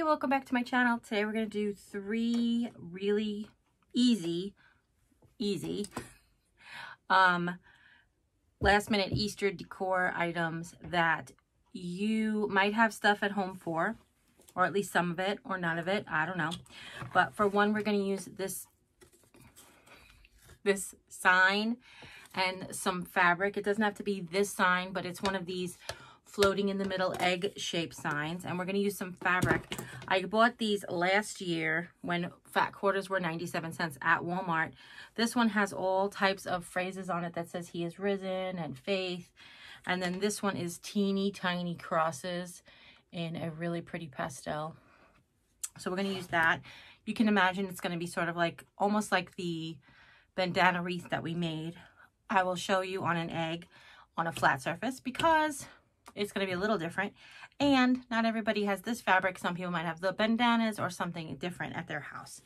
welcome back to my channel. Today we're going to do 3 really easy last minute Easter decor items that you might have stuff at home for, or at least some of it or none of it, I don't know. But for one, we're going to use this sign and some fabric. It doesn't have to be this sign, but it's one of these floating in the middle egg shaped signs, and we're going to use some fabric. I bought these last year when fat quarters were 97 cents at Walmart. This one has all types of phrases on it that says he is risen and faith, and then this one is teeny tiny crosses in a really pretty pastel. So we're going to use that. You can imagine it's going to be sort of like almost like the bandana wreath that we made. I will show you on an egg on a flat surface because it's going to be a little different, and not everybody has this fabric. Some people might have the bandanas or something different at their house.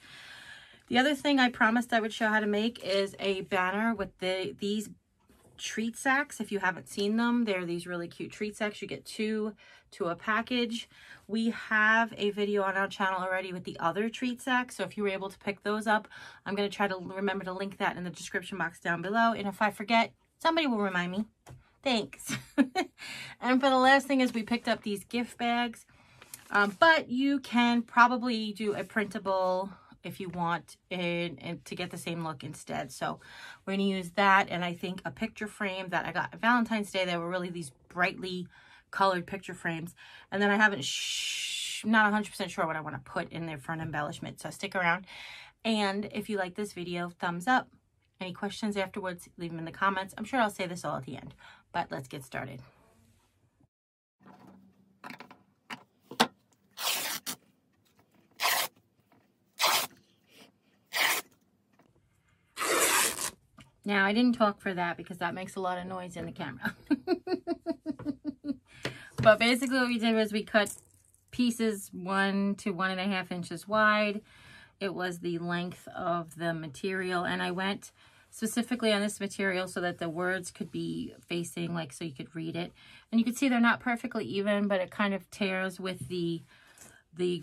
The other thing I promised I would show how to make is a banner with these treat sacks. If you haven't seen them, they're these really cute treat sacks. You get 2 to a package. We have a video on our channel already with the other treat sacks, so if you were able to pick those up, I'm going to try to remember to link that in the description box down below, and if I forget, somebody will remind me. Thanks. And for the last thing is we picked up these gift bags, but you can probably do a printable if you want and to get the same look instead. So we're going to use that, and I think a picture frame that I got Valentine's Day. They were really these brightly colored picture frames, and then I haven't not 100% sure what I want to put in there for an embellishment, so stick around. And if you like this video, thumbs up. Any questions afterwards, leave them in the comments. I'm sure I'll say this all at the end, but let's get started. Now, I didn't talk for that because that makes a lot of noise in the camera. But basically what we did was we cut pieces 1 to 1.5 inches wide. It was the length of the material, and I went specifically on this material so that the words could be facing, like, so you could read it. And you can see they're not perfectly even, but it kind of tears with the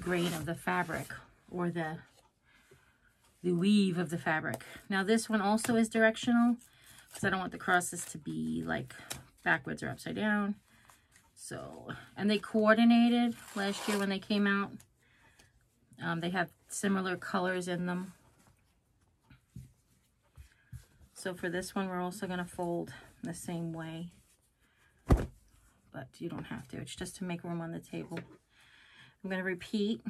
grain of the fabric, or the weave of the fabric. Now this one also is directional because I don't want the crosses to be like backwards or upside down. So, and they coordinated last year when they came out. They have similar colors in them. So for this one, we're also going to fold the same way, but you don't have to. It's just to make room on the table. I'm going to repeat.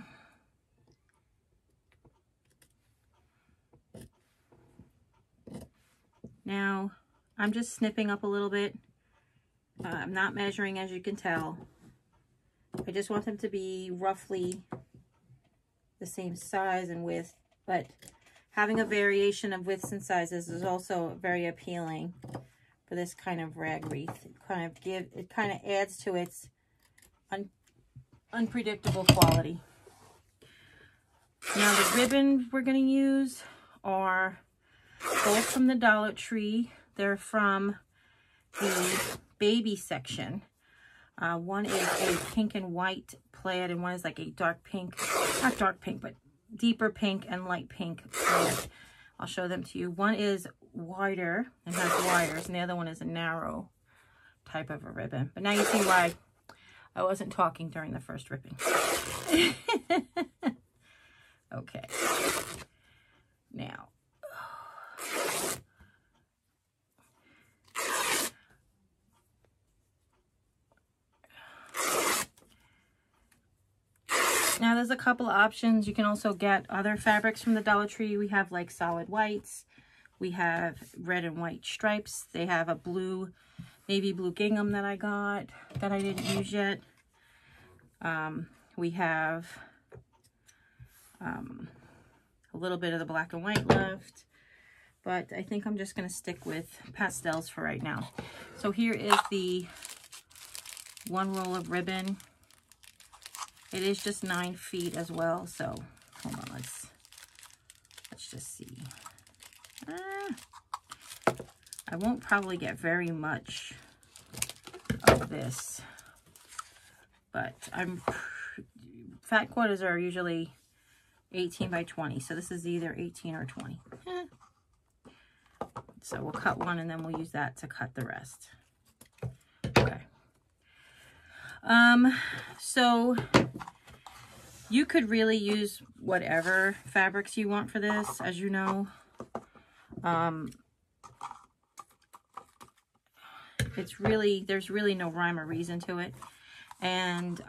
Now, I'm just snipping up a little bit. I'm not measuring, as you can tell. I just want them to be roughly the same size and width, but having a variation of widths and sizes is also very appealing for this kind of rag wreath. It kind of adds to its unpredictable quality. Now the ribbons we're going to use are both from the Dollar Tree. They're from the baby section. One is a pink and white plaid, and one is like a dark pink, not dark pink, but deeper pink and light pink plaid. I'll show them to you. One is wider and has wires, and the other one is a narrow type of a ribbon. But now you see why I wasn't talking during the first ripping. Okay. Now, there's a couple of options. You can also get other fabrics from the Dollar Tree. We have like solid whites. We have red and white stripes. They have a blue, navy blue gingham that I got that I didn't use yet. We have a little bit of the black and white left, but I think I'm just going to stick with pastels for right now. So here is the one roll of ribbon. It is just 9 feet as well, so hold on, let's just see. I won't probably get very much of this, but I'm fat quarters are usually 18 by 20. So this is either 18 or 20. So we'll cut one and then we'll use that to cut the rest. Okay. So you could really use whatever fabrics you want for this, as you know. There's really no rhyme or reason to it. And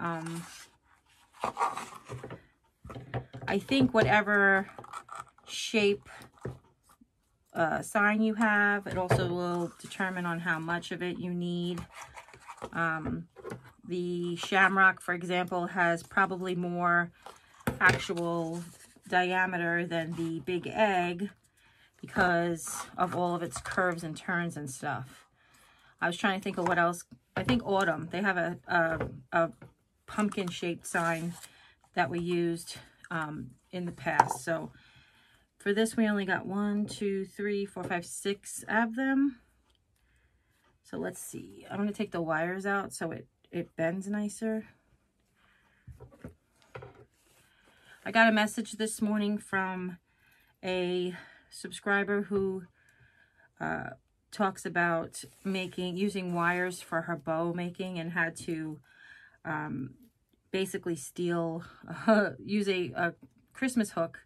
I think whatever shape sign you have, it also will determine on how much of it you need. The shamrock, for example, has probably more actual diameter than the big egg because of all of its curves and turns and stuff. I was trying to think of what else. I think Autumn, they have a pumpkin-shaped sign that we used in the past. So for this, we only got 1, 2, 3, 4, 5, 6 of them. So let's see. I'm going to take the wires out so it bends nicer. I got a message this morning from a subscriber who talks about using wires for her bow making, and had to basically use a Christmas hook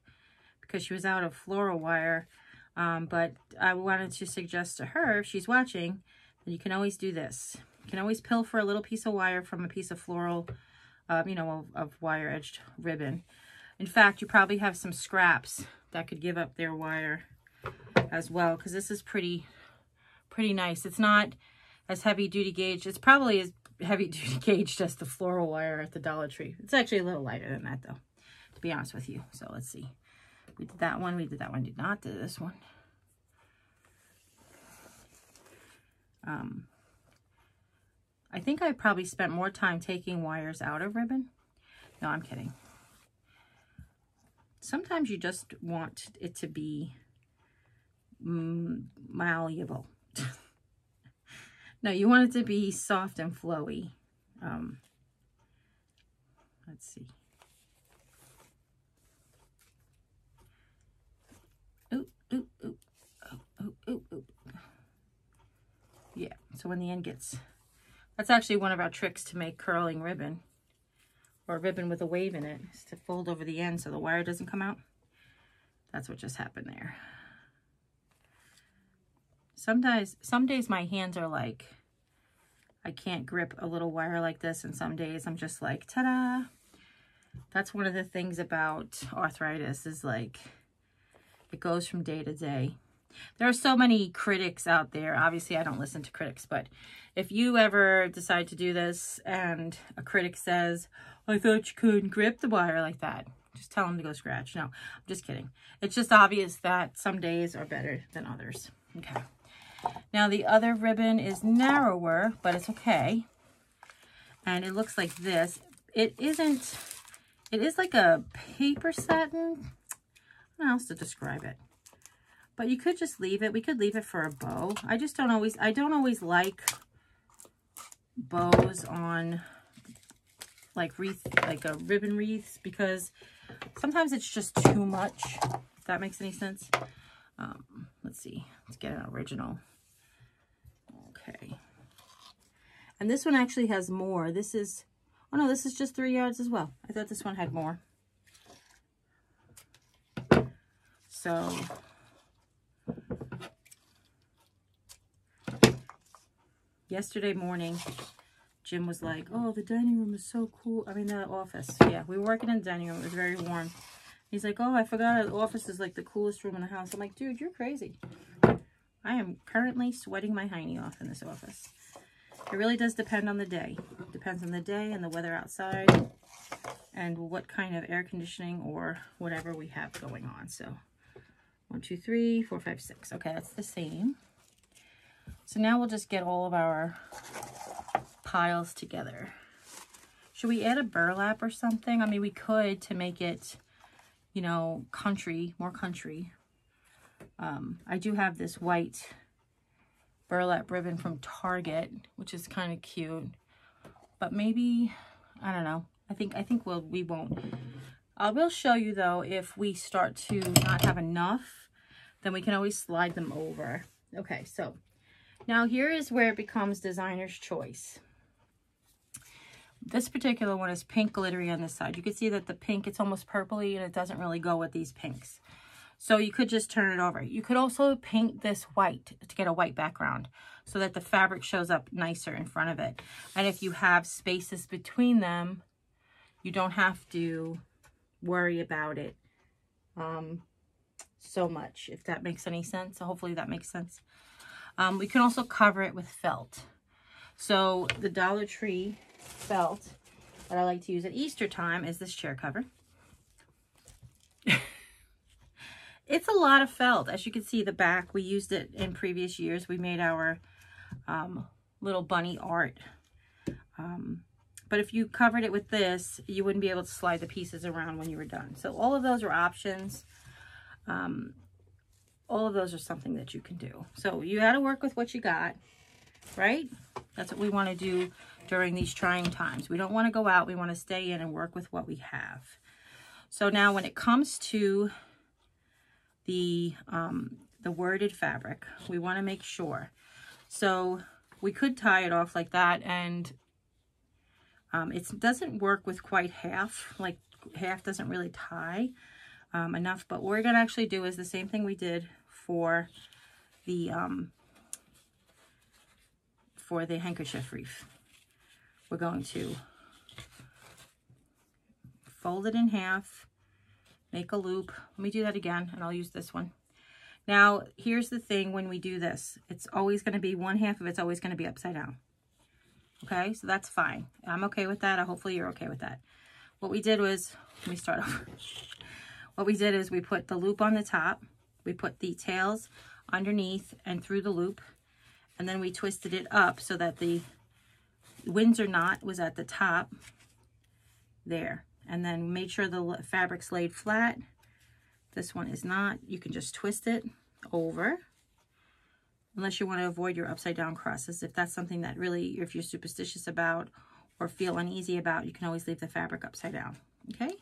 because she was out of floral wire. But I wanted to suggest to her, if she's watching, that you can always do this. You can always pilfer a little piece of wire from a piece of floral, you know, of wire edged ribbon. In fact, you probably have some scraps that could give up their wire as well, because this is pretty nice. It's not as heavy duty gauge. It's probably as heavy duty gauge as the floral wire at the Dollar Tree. It's actually a little lighter than that though, to be honest with you. So let's see. We did that one. We did that one. Did not do this one. I think I probably spent more time taking wires out of ribbon. No, I'm kidding. Sometimes you just want it to be malleable. No, you want it to be soft and flowy. Let's see. Oop, oop, oop. Oop, oop, oop, oop. Yeah, so when the end gets... That's actually one of our tricks to make curling ribbon, or ribbon with a wave in it, is to fold over the end so the wire doesn't come out. That's what just happened there. Some days my hands are like, I can't grip a little wire like this, and some days I'm just like, ta-da! That's one of the things about arthritis, is like, it goes from day to day. There are so many critics out there. Obviously, I don't listen to critics, but if you ever decide to do this and a critic says, I thought you couldn't grip the wire like that, just tell them to go scratch. No, I'm just kidding. It's just obvious that some days are better than others. Okay. Now, the other ribbon is narrower, but it's okay. And it looks like this. It is like a paper satin. I don't know how else to describe it. But you could just leave it. We could leave it for a bow. I don't always like bows on like ribbon wreaths, because sometimes it's just too much, if that makes any sense. Let's see. Let's get an original. Okay. And this one actually has more. This is, oh no, this is just 3 yards as well. I thought this one had more. So... yesterday morning, Jim was like, oh, the dining room is so cool. I mean, the office. Yeah, we were working in the dining room. It was very warm. He's like, oh, I forgot the office is like the coolest room in the house. I'm like, dude, you're crazy. I am currently sweating my hiney off in this office. It really does depend on the day. It depends on the day and the weather outside and what kind of air conditioning or whatever we have going on. So 1, 2, 3, 4, 5, 6. Okay, that's the same. So now we'll just get all of our piles together. Should we add a burlap or something? I mean, we could, to make it, you know, country, more country. I do have this white burlap ribbon from Target, which is kind of cute. But maybe, I don't know. I think we won't. I will show you though, if we start to not have enough, then we can always slide them over. Okay, so now here is where it becomes designer's choice. This particular one is pink glittery on this side. You can see that the pink, it's almost purpley, and it doesn't really go with these pinks. So you could just turn it over. You could also paint this white to get a white background so that the fabric shows up nicer in front of it. And if you have spaces between them, you don't have to worry about it so much, if that makes any sense. So hopefully that makes sense. We can also cover it with felt. So the Dollar Tree felt that I like to use at Easter time is this chair cover. It's a lot of felt. As you can see, the back, we used it in previous years. We made our little bunny art. But if you covered it with this, you wouldn't be able to slide the pieces around when you were done. So all of those are options. All of those are something that you can do. So you got to work with what you got, right? That's what we want to do during these trying times. We don't want to go out. We want to stay in and work with what we have. So now when it comes to the worded fabric, we want to make sure. So we could tie it off like that, and it doesn't work with quite half. Like half doesn't really tie enough. But what we're going to actually do is the same thing we did for the handkerchief wreath. We're going to fold it in half, make a loop. Let me do that again, and I'll use this one. Now, here's the thing when we do this. It's always going to be, one half of it's always going to be upside down. Okay, so that's fine. I'm okay with that. Hopefully you're okay with that. What we did was, let me start over. What we did is we put the loop on the top. We put the tails underneath and through the loop. And then we twisted it up so that the Windsor knot was at the top there. And then made sure the fabric's laid flat. This one is not. You can just twist it over, unless you want to avoid your upside down crosses. If that's something that really, if you're superstitious about or feel uneasy about, you can always leave the fabric upside down. Okay,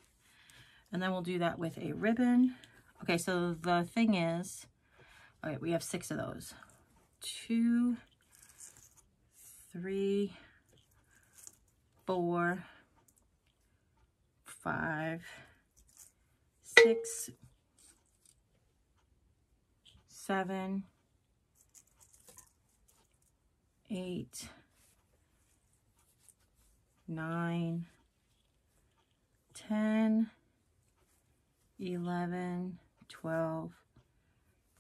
and then we'll do that with a ribbon. Okay, so the thing is, all right, we have 6 of those. 2, 3, 4, 5, 6, 7, 8, 9, 10, 11, 12,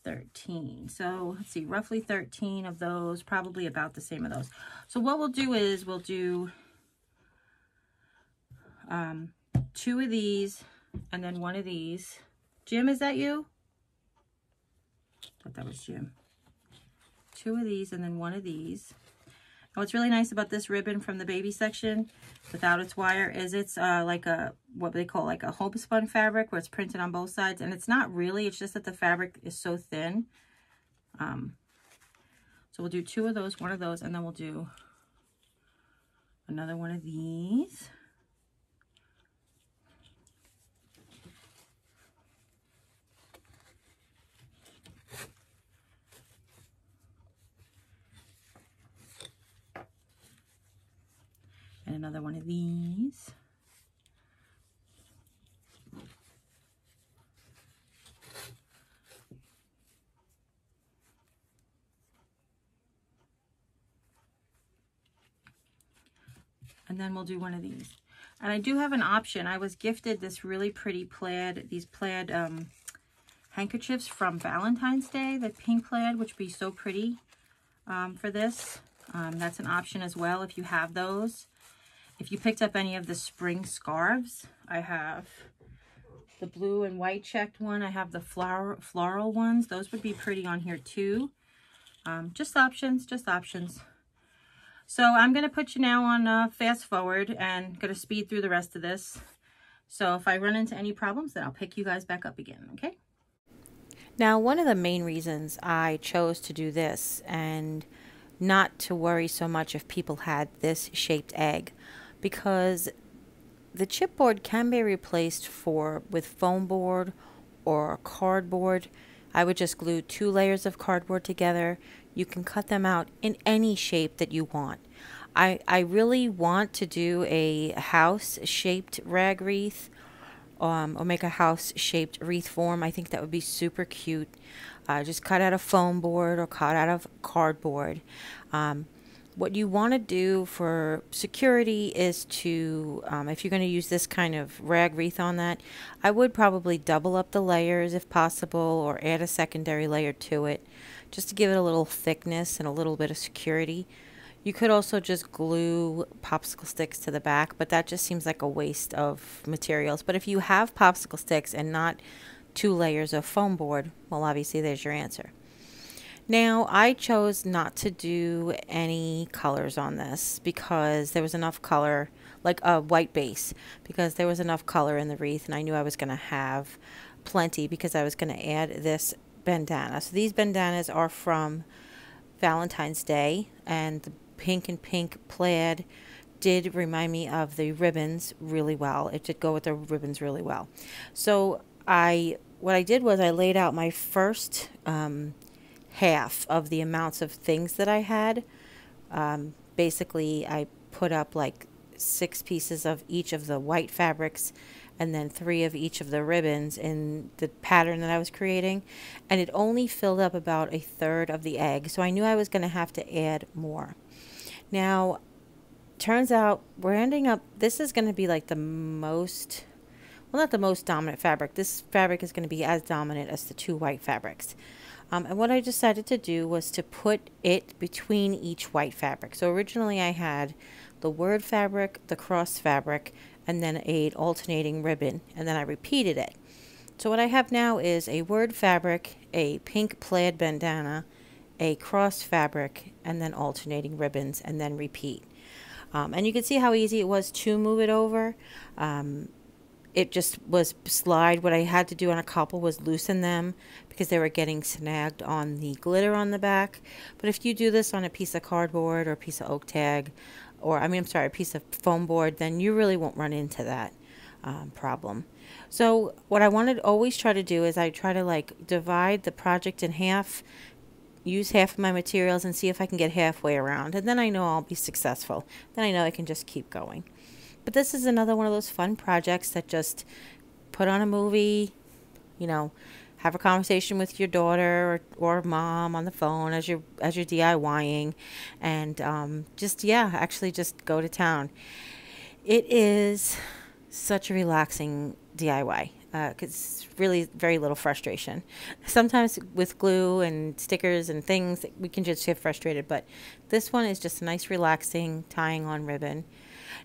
13. So let's see, roughly 13 of those, probably about the same of those. So what we'll do is we'll do 2 of these and then 1 of these. Jim, is that you? I thought that was Jim. 2 of these and then 1 of these. And what's really nice about this ribbon from the baby section without its wire is it's like a, what they call like a homespun fabric where it's printed on both sides. And it's not really, it's just that the fabric is so thin. So we'll do 2 of those, 1 of those, and then we'll do another 1 of these. And another 1 of these. And then we'll do 1 of these. And I do have an option. I was gifted this really pretty plaid, these plaid handkerchiefs from Valentine's Day, the pink plaid, which would be so pretty for this. That's an option as well if you have those. If you picked up any of the spring scarves, I have the blue and white checked one. I have the floral ones. Those would be pretty on here too. Just options, just options. So I'm going to put you now on fast forward and going to speed through the rest of this. So if I run into any problems, then I'll pick you guys back up again, okay? Now, one of the main reasons I chose to do this and not to worry so much if people had this shaped egg, because the chipboard can be replaced with foam board or cardboard. I would just glue 2 layers of cardboard together. You can cut them out in any shape that you want. I really want to do a house-shaped rag wreath, or make a house-shaped wreath form. I think that would be super cute. Just cut out of foam board or cut out of cardboard. What you want to do for security is to, if you're going to use this kind of rag wreath on that, I would probably double up the layers if possible, or add a secondary layer to it, just to give it a little thickness and a little bit of security. You could also just glue popsicle sticks to the back, but that just seems like a waste of materials. But if you have popsicle sticks and not 2 layers of foam board, well, obviously there's your answer. Now, I chose not to do any colors on this because there was enough color, like a white base, because there was enough color in the wreath, and I knew I was going to have plenty because I was going to add this bandana. So these bandanas are from Valentine's Day, and the pink and pink plaid did remind me of the ribbons really well. It did go with the ribbons really well. So what I did was I laid out my first half of the amounts of things that I had. Basically, I put up like 6 pieces of each of the white fabrics, and then 3 of each of the ribbons in the pattern that I was creating, and it only filled up about 1/3 of the egg, so I knew I was going to have to add more. Now, turns out we're ending up, this is going to be like the most, well, not the most dominant fabric. This fabric is going to be as dominant as the 2 white fabrics. And what I decided to do was to put it between each white fabric. So originally I had the word fabric, the cross fabric, and then an alternating ribbon, and then I repeated it. So what I have now is a word fabric, a pink plaid bandana, a cross fabric, and then alternating ribbons, and then repeat. And you can see how easy it was to move it over. It just was slide. What I had to do on a couple was loosen them because they were getting snagged on the glitter on the back. But if you do this on a piece of cardboard or a piece of oak tag, or a piece of foam board, then you really won't run into that problem. So what I wanted to always try to do is I try to like divide the project in half, use half of my materials, and see if I can get halfway around. And then I know I'll be successful. Then I know I can just keep going. But this is another one of those fun projects that just put on a movie, you know, have a conversation with your daughter or mom on the phone as you're DIYing, and actually just go to town. It is such a relaxing DIY because it's really very little frustration. Sometimes with glue and stickers and things we can just get frustrated, but this one is just a nice relaxing tying on ribbon.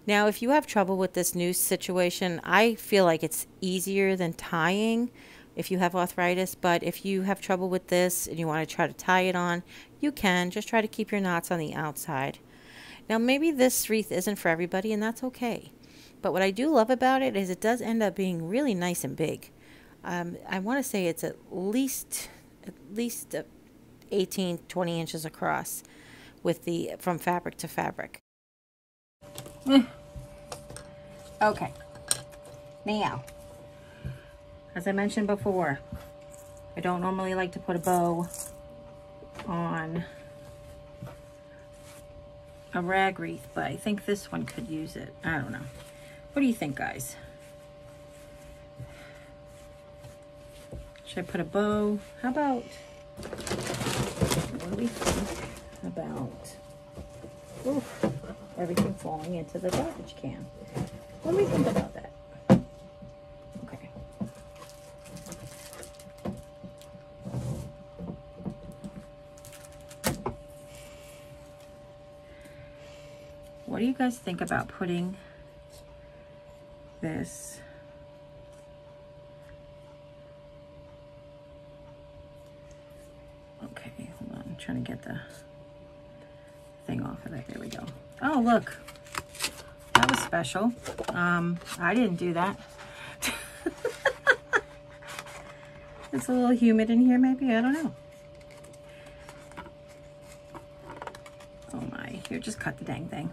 Now, if you have trouble with this noose situation, I feel like it's easier than tying if you have arthritis, but if you have trouble with this and you want to try to tie it on, you can. Just try to keep your knots on the outside. Now, maybe this wreath isn't for everybody, and that's okay. But what I do love about it is it does end up being really nice and big. I want to say it's at least 18, 20 inches across from fabric to fabric. Okay, now, as I mentioned before, I don't normally like to put a bow on a rag wreath, but I think this one could use it. I don't know. What do you think, guys? Should I put a bow? How about, what do we think about, oof, everything falling into the garbage can? What do we think about that? Okay. What do you guys think about putting this okay, hold on, I'm trying to get the thing off of it. There we go. Oh, look, that was special. I didn't do that. It's a little humid in here, maybe, I don't know. Oh my, here, just cut the dang thing.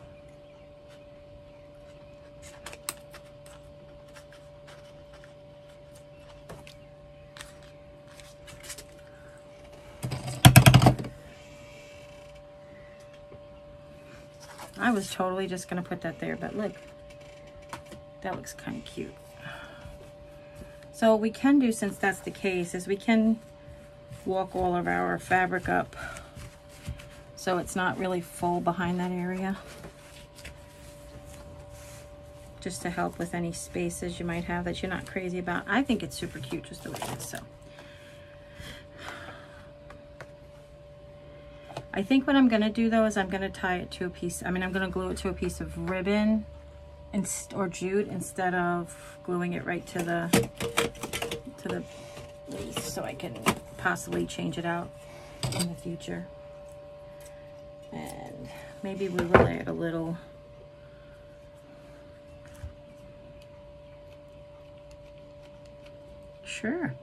I was totally just gonna put that there, but look, that looks kind of cute. So what we can do, since that's the case, is we can walk all of our fabric up so it's not really full behind that area, just to help with any spaces you might have that you're not crazy about. I think it's super cute just the way it is. So I think what I'm gonna do though is I'm gonna tie it to a piece, I'm gonna glue it to a piece of ribbon or jute instead of gluing it right to the lace, so I can possibly change it out in the future. And maybe we will add a little sure.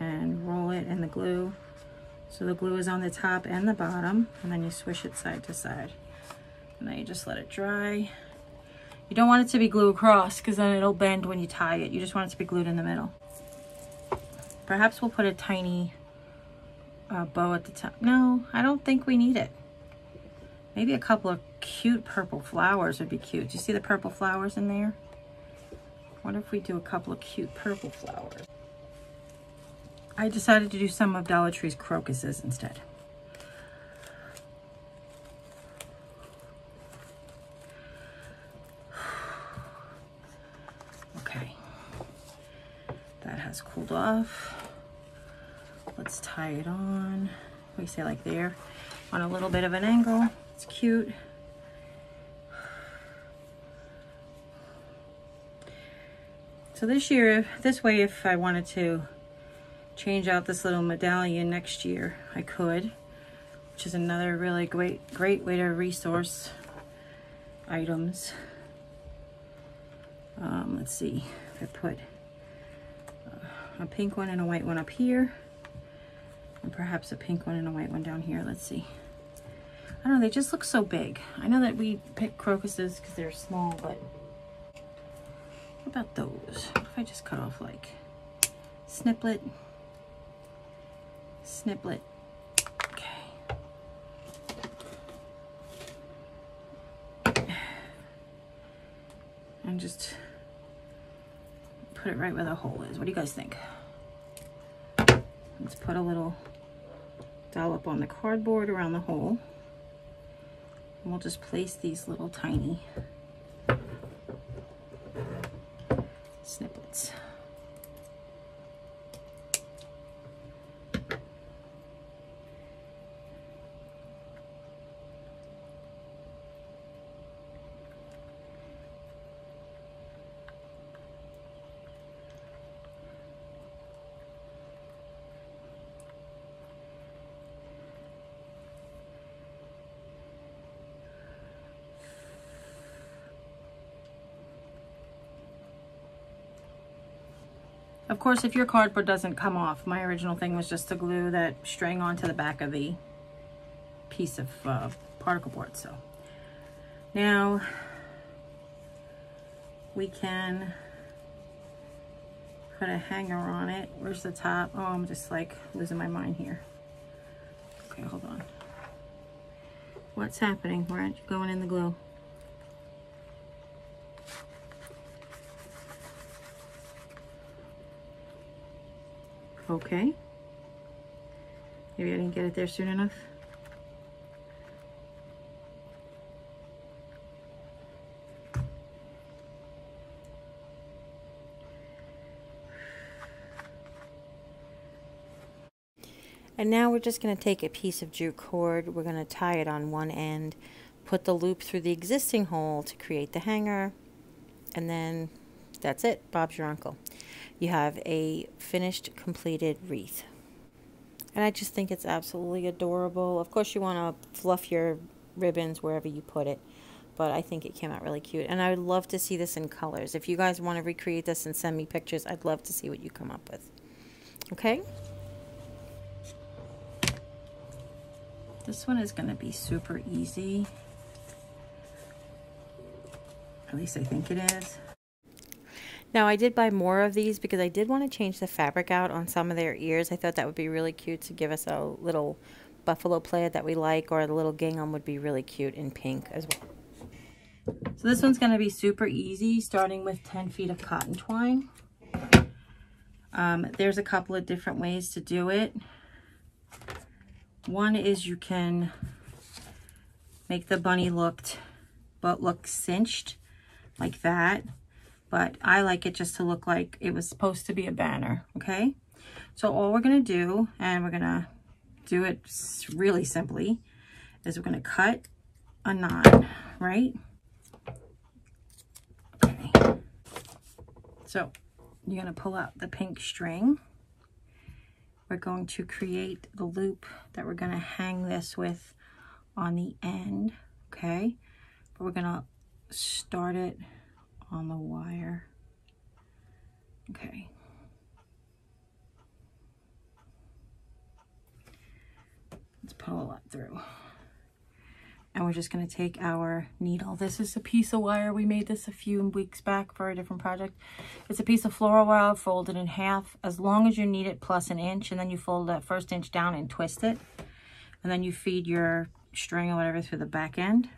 And roll it in the glue. So the glue is on the top and the bottom, and then you swish it side to side. And then you just let it dry. You don't want it to be glued across because then it'll bend when you tie it. You just want it to be glued in the middle. Perhaps we'll put a tiny bow at the top. No, I don't think we need it. Maybe a couple of cute purple flowers would be cute. Do you see the purple flowers in there? What if we do a couple of cute purple flowers? I decided to do some of Dollar Tree's crocuses instead. Okay, that has cooled off. Let's tie it on. What do you say, like there? On a little bit of an angle. It's cute. So this year, this way, if I wanted to change out this little medallion next year, I could, which is another really great way to resource items. Let's see if I put a pink one and a white one up here, and perhaps a pink one and a white one down here. Let's see. I don't know, they just look so big. I know that we pick crocuses because they're small, but what about those? What if I just cut off like sniplet, sniplet. Okay. And just put it right where the hole is. What do you guys think? Let's put a little dollop on the cardboard around the hole. And we'll just place these little tiny snippets. Of course, if your cardboard doesn't come off, my original thing was just to glue that string onto the back of the piece of particle board. So now we can put a hanger on it. Where's the top? Oh, I'm just like losing my mind here. Okay, hold on. What's happening? Why aren't you going in the glue? Okay. Maybe I didn't get it there soon enough. And now we're just going to take a piece of jute cord. We're going to tie it on one end, put the loop through the existing hole to create the hanger, and then that's it. Bob's your uncle. You have a finished, completed wreath. And I just think it's absolutely adorable. Of course, you want to fluff your ribbons wherever you put it, but I think it came out really cute. And I would love to see this in colors. If you guys want to recreate this and send me pictures, I'd love to see what you come up with. Okay? This one is going to be super easy. At least I think it is. Now, I did buy more of these because I did want to change the fabric out on some of their ears. I thought that would be really cute to give us a little buffalo plaid that we like, or the little gingham would be really cute in pink as well. So this one's going to be super easy, starting with 10 feet of cotton twine. There's a couple of different ways to do it. One is you can make the bunny look cinched like that, but I like it just to look like it was supposed to be a banner. Okay, so all we're going to do, and we're going to do it really simply, is we're going to cut a knot, right? Okay, so you're going to pull out the pink string. We're going to create the loop that we're going to hang this with on the end, okay? But we're going to start it on the wire, okay? Let's pull it through. And we're just going to take our needle. This is a piece of wire. We made this a few weeks back for a different project. It's a piece of floral wire folded in half, as long as you need it, plus an inch, and then you fold that first inch down and twist it. And then you feed your string or whatever through the back end.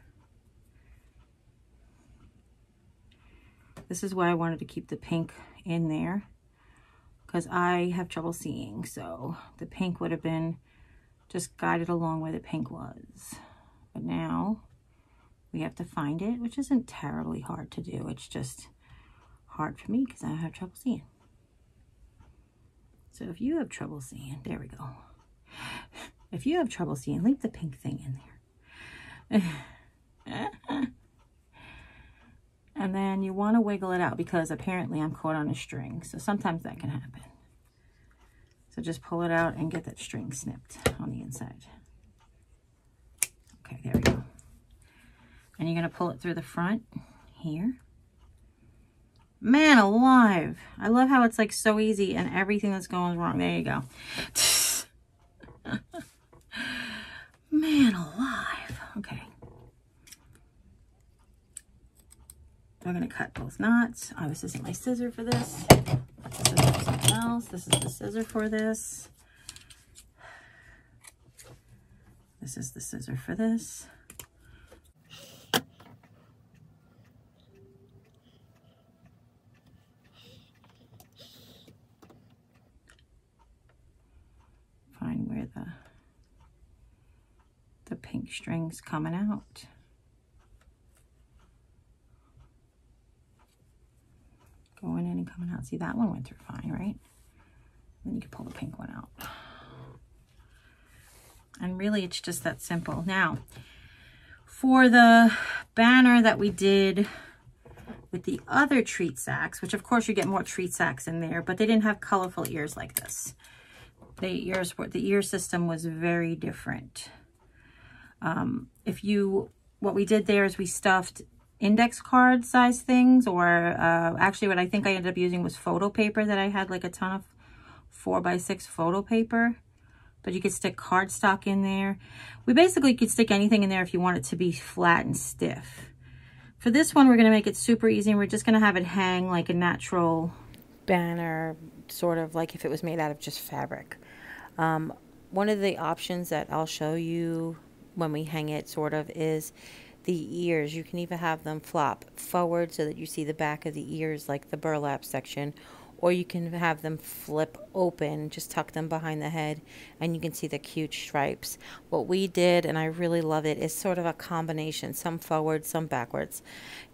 This is why I wanted to keep the pink in there, because I have trouble seeing. So the pink would have been just guided along where the pink was. But now we have to find it, which isn't terribly hard to do. It's just hard for me because I have trouble seeing. So if you have trouble seeing, there we go. If you have trouble seeing, leave the pink thing in there. And then you want to wiggle it out, because apparently I'm caught on a string. So sometimes that can happen. So just pull it out and get that string snipped on the inside. Okay, there we go. And you're going to pull it through the front here. Man alive. I love how it's like so easy and everything that's going wrong. There you go. Man alive. Okay. I'm going to cut both knots. Oh, this isn't my scissor for this. This is for something else. This is the scissor for this. This is the scissor for this. Find where the pink string's coming out. Going in and coming out. See, that one went through fine, right? Then you can pull the pink one out. And really, it's just that simple. Now, for the banner that we did with the other treat sacks, which of course you get more treat sacks in there, but they didn't have colorful ears like this. The ear system was very different. What we did there is we stuffed index card size things, or actually what I think I ended up using was photo paper that I had, like a ton of 4x6 photo paper. But you could stick cardstock in there. We basically could stick anything in there if you want it to be flat and stiff. For this one, we're going to make it super easy, and we're just going to have it hang like a natural banner, sort of like if it was made out of just fabric. One of the options that I'll show you when we hang it sort of is the ears. You can even have them flop forward so that you see the back of the ears, like the burlap section, or you can have them flip open, just tuck them behind the head, and you can see the cute stripes. What we did, and I really love it, is sort of a combination, some forward, some backwards.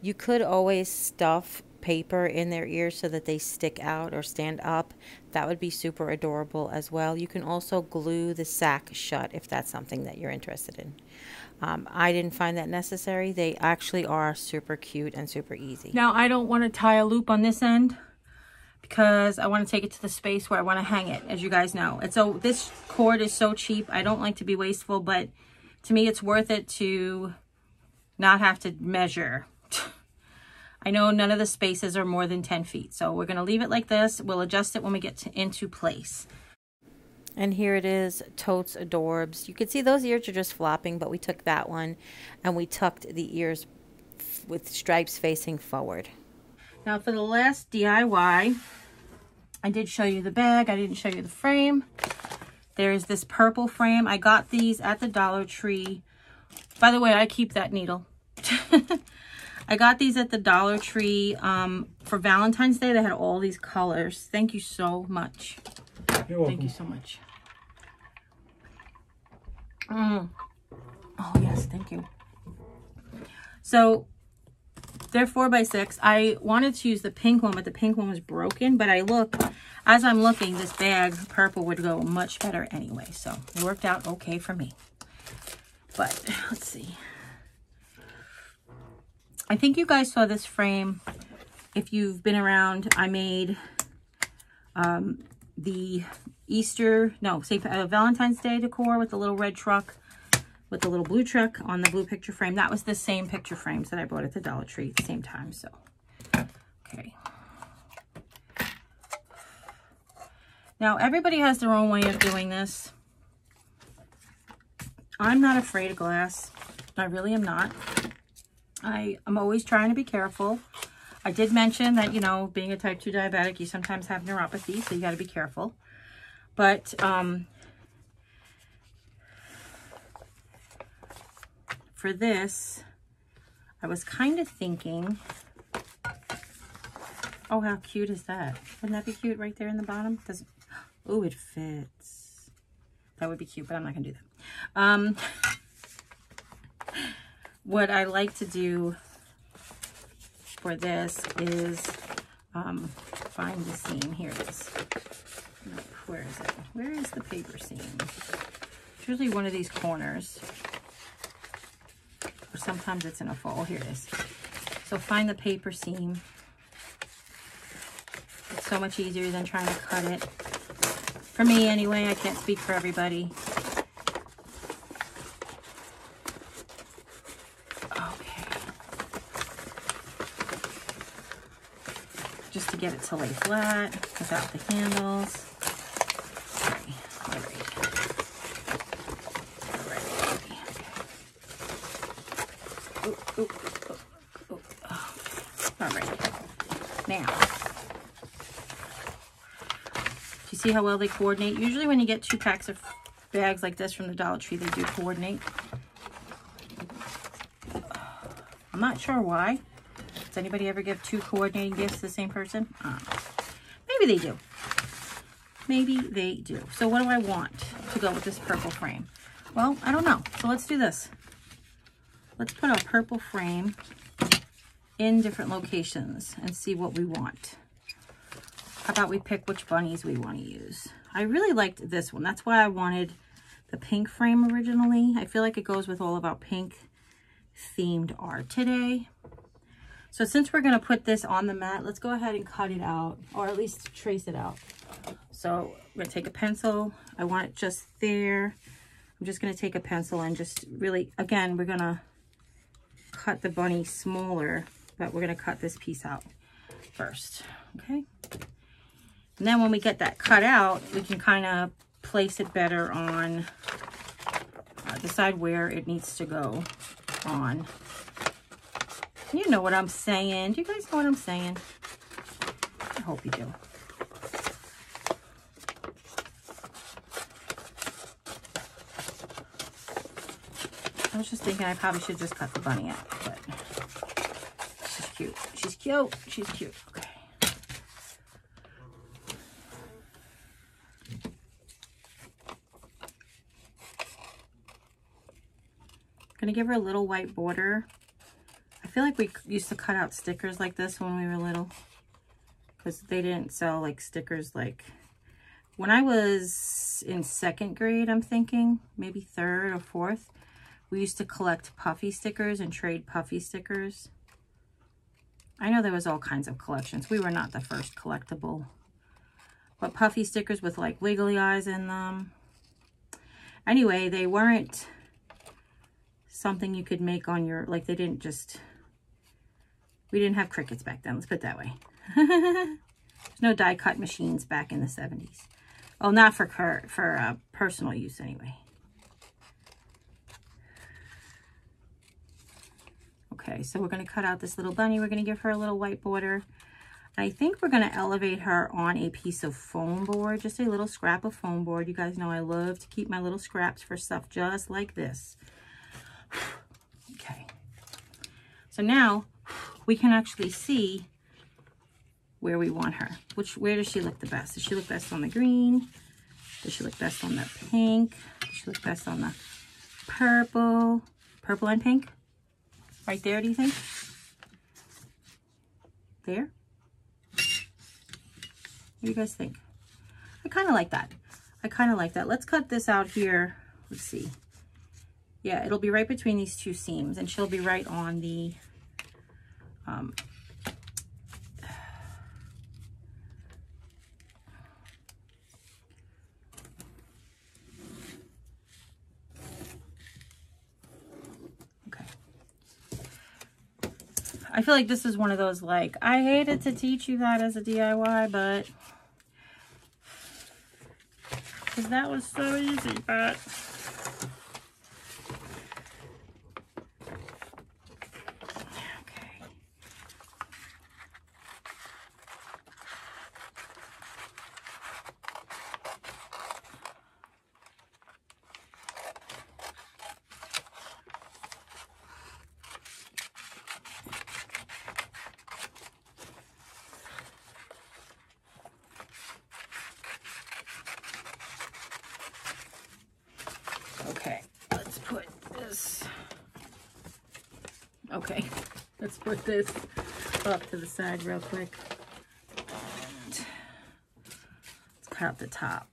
You could always stuff paper in their ears so that they stick out or stand up. That would be super adorable as well. You can also glue the sack shut if that's something that you're interested in. I didn't find that necessary. They actually are super cute and super easy. Now, I don't want to tie a loop on this end, because I want to take it to the space where I want to hang it, as you guys know. And so this cord is so cheap. I don't like to be wasteful, but to me it's worth it to not have to measure. I know none of the spaces are more than 10 feet. So we're going to leave it like this. We'll adjust it when we get into place. And here it is, totes adorbs. You can see those ears are just flopping, but we took that one and we tucked the ears with stripes facing forward. Now for the last DIY, I did show you the bag. I didn't show you the frame. There's this purple frame. I got these at the Dollar Tree. By the way, I keep that needle. I got these at the Dollar Tree for Valentine's Day. They had all these colors. Thank you so much. You're welcome. Thank you so much. Oh, yes, thank you. So they're 4x6. I wanted to use the pink one, but the pink one was broken. But as I'm looking, this bag, purple, would go much better anyway. So it worked out okay for me. But let's see. I think you guys saw this frame. If you've been around, I made the Valentine's Day decor with the little red truck, with the little blue truck on the blue picture frame. That was the same picture frames that I bought at the Dollar Tree at the same time. So, okay. Now, everybody has their own way of doing this. I'm not afraid of glass. I really am not. I'm always trying to be careful. I did mention that, you know, being a type 2 diabetic, you sometimes have neuropathy, so you got to be careful. But for this, I was kind of thinking, oh, how cute is that? Wouldn't that be cute right there in the bottom? Oh, it fits. That would be cute, but I'm not going to do that. What I like to do for this is find the seam. Here it is. No, where is it? Where is the paper seam? It's usually one of these corners. Or sometimes it's in a fold. Oh, here it is. So find the paper seam. It's so much easier than trying to cut it. For me anyway, I can't speak for everybody. Just to get it to lay flat without the handles. All right. Now, do you see how well they coordinate? Usually when you get 2 packs of bags like this from the Dollar Tree, they do coordinate. I'm not sure why. Does anybody ever give 2 coordinating gifts to the same person? Maybe they do. Maybe they do. So what do I want to go with this purple frame? Well, I don't know. So let's do this. Let's put our purple frame in different locations and see what we want. How about we pick which bunnies we want to use? I really liked this one. That's why I wanted the pink frame originally. I feel like it goes with all of our pink themed art today. So since we're going to put this on the mat, let's go ahead and cut it out, or at least trace it out. So I'm going to take a pencil. I want it just there. I'm just going to take a pencil and just really, again, we're going to cut the bunny smaller, but we're going to cut this piece out first, okay? And then when we get that cut out, we can kind of place it better on, decide where it needs to go on. You know what I'm saying. Do you guys know what I'm saying? I hope you do. I was just thinking I probably should just cut the bunny out, but she's cute. She's cute. She's cute. Okay. Gonna give her a little white border. I feel like we used to cut out stickers like this when we were little, because they didn't sell like stickers like when I was in 2nd grade, I'm thinking maybe 3rd or 4th. We used to collect puffy stickers and trade puffy stickers. I know there was all kinds of collections. We were not the first collectible, but puffy stickers with like wiggly eyes in them. Anyway, they weren't something you could make on your, like they didn't just, we didn't have Cricuts back then, let's put it that way. There's no die cut machines back in the 70s. Well, not for personal use anyway. Okay, so we're going to cut out this little bunny. We're going to give her a little white border. I think we're going to elevate her on a piece of foam board, just a little scrap of foam board. You guys know I love to keep my little scraps for stuff just like this. Okay. So now we can actually see where we want her. Where does she look the best? Does she look best on the green? Does she look best on the pink? Does she look best on the purple? Purple and pink? Right there, do you think? There? What do you guys think? I kind of like that. I kind of like that. Let's cut this out here. Let's see. Yeah, it'll be right between these two seams, and she'll be right on the okay. I feel like this is one of those, like, I hated to teach you that as a DIY, but because that was so easy, but okay, let's put this, okay, let's put this up to the side real quick. And let's cut out the top.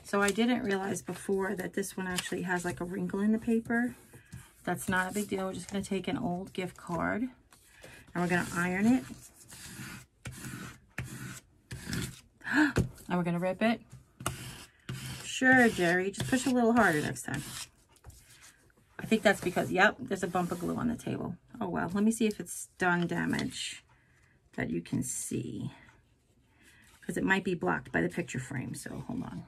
So I didn't realize before that this one actually has like a wrinkle in the paper. That's not a big deal. We're just going to take an old gift card and we're going to iron it. And we're going to rip it. Sure, Jerry, just push a little harder next time. I think that's because, yep, there's a bump of glue on the table. Oh, well, let me see if it's done damage that you can see. Because it might be blocked by the picture frame, so hold on.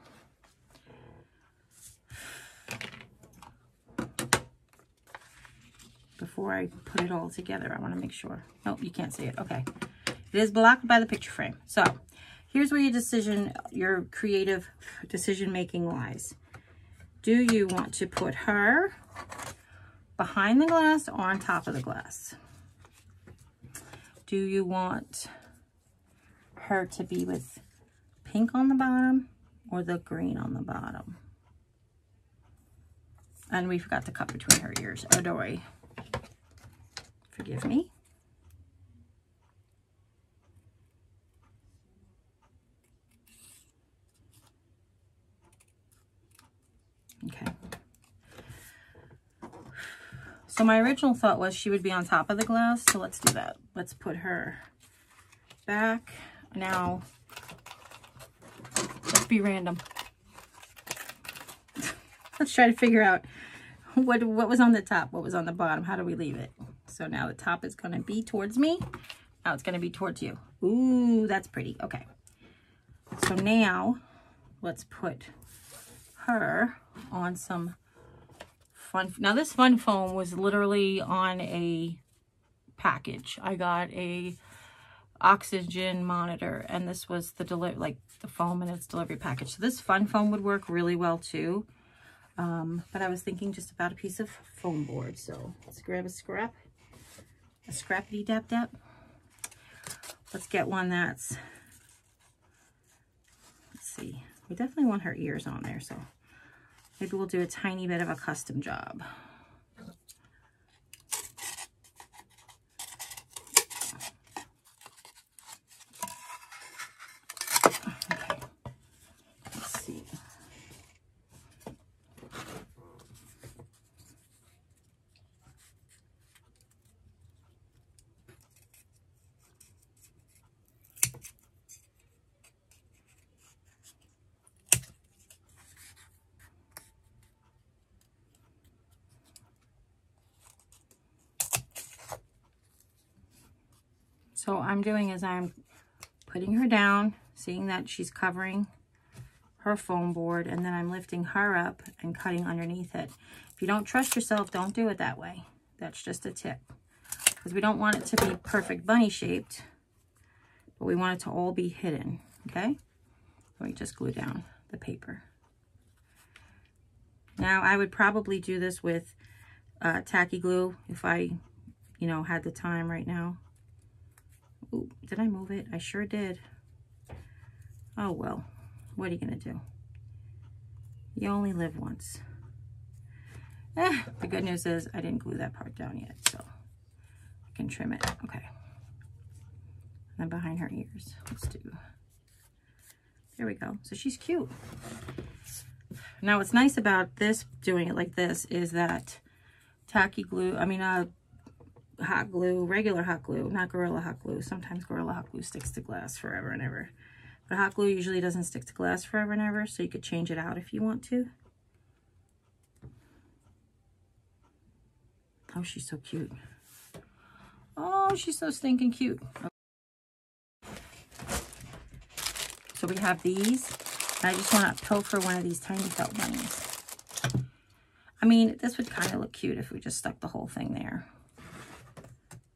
Before I put it all together, I want to make sure. Nope, you can't see it. Okay. It is blocked by the picture frame. So here's where your creative decision-making lies. Do you want to put her behind the glass or on top of the glass? Do you want her to be with pink on the bottom or the green on the bottom? And we forgot to cut between her ears. Adori. Forgive me. Okay. So my original thought was she would be on top of the glass. So let's do that. Let's put her back. Now, let's be random. Let's try to figure out what was on the top, what was on the bottom. How do we leave it? So now the top is going to be towards me. Now it's going to be towards you. Ooh, that's pretty. Okay. So now let's put her on some fun. Now this fun foam was literally on a package. I got a oxygen monitor, and this was the the foam in its delivery package. So this fun foam would work really well too. But I was thinking just about a piece of foam board. So let's grab a scrappity dap dap. Let's get one that's, let's see, we definitely want her ears on there, so maybe we'll do a tiny bit of a custom job. Okay, let's see. So what I'm doing is I'm putting her down, seeing that she's covering her foam board, and then I'm lifting her up and cutting underneath it. If you don't trust yourself, don't do it that way. That's just a tip. Because we don't want it to be perfect bunny shaped, but we want it to all be hidden, okay? Let me just glue down the paper. Now, I would probably do this with tacky glue if I, you know, had the time right now. Ooh, did I move it? I sure did. Oh, well, what are you going to do? You only live once. The good news is I didn't glue that part down yet, so I can trim it. Okay. And then behind her ears, let's do. There we go. So she's cute. Now, what's nice about this, doing it like this, is that tacky glue, hot glue, regular hot glue, not Gorilla Hot Glue. Sometimes Gorilla Hot Glue sticks to glass forever and ever. But hot glue usually doesn't stick to glass forever and ever, so you could change it out if you want to. Oh, she's so cute. Oh, she's so stinking cute. Okay. So we have these. I just want to pilfer one of these tiny felt bunnies. I mean, this would kind of look cute if we just stuck the whole thing there.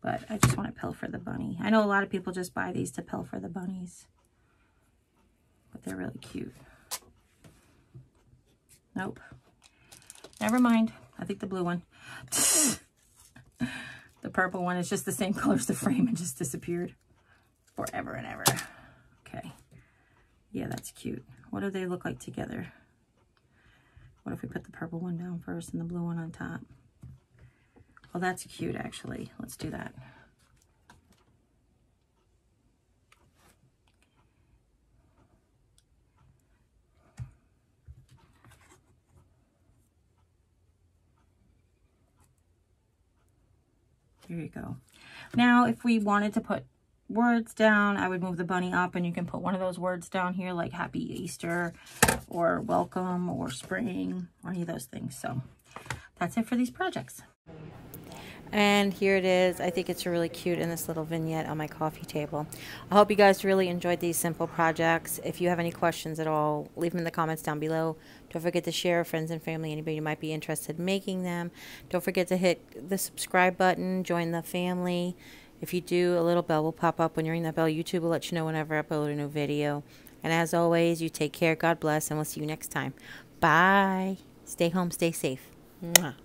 But I just want to pilfer the bunny. I know a lot of people just buy these to pilfer the bunnies. But they're really cute. Nope. Never mind. I think the blue one. The purple one is just the same color as the frame and just disappeared forever and ever. Okay. Yeah, that's cute. What do they look like together? What if we put the purple one down first and the blue one on top? Well, that's cute, actually. Let's do that. There you go. Now, if we wanted to put words down, I would move the bunny up and you can put one of those words down here, like Happy Easter or welcome or spring or any of those things. So that's it for these projects. And here it is. I think it's really cute in this little vignette on my coffee table. I hope you guys really enjoyed these simple projects. If you have any questions at all, leave them in the comments down below. Don't forget to share with friends and family, anybody who might be interested in making them. Don't forget to hit the subscribe button, join the family. If you do, a little bell will pop up. When you ring that bell, YouTube will let you know whenever I upload a new video. And as always, you take care, God bless, and we'll see you next time. Bye. Stay home, stay safe. Mwah.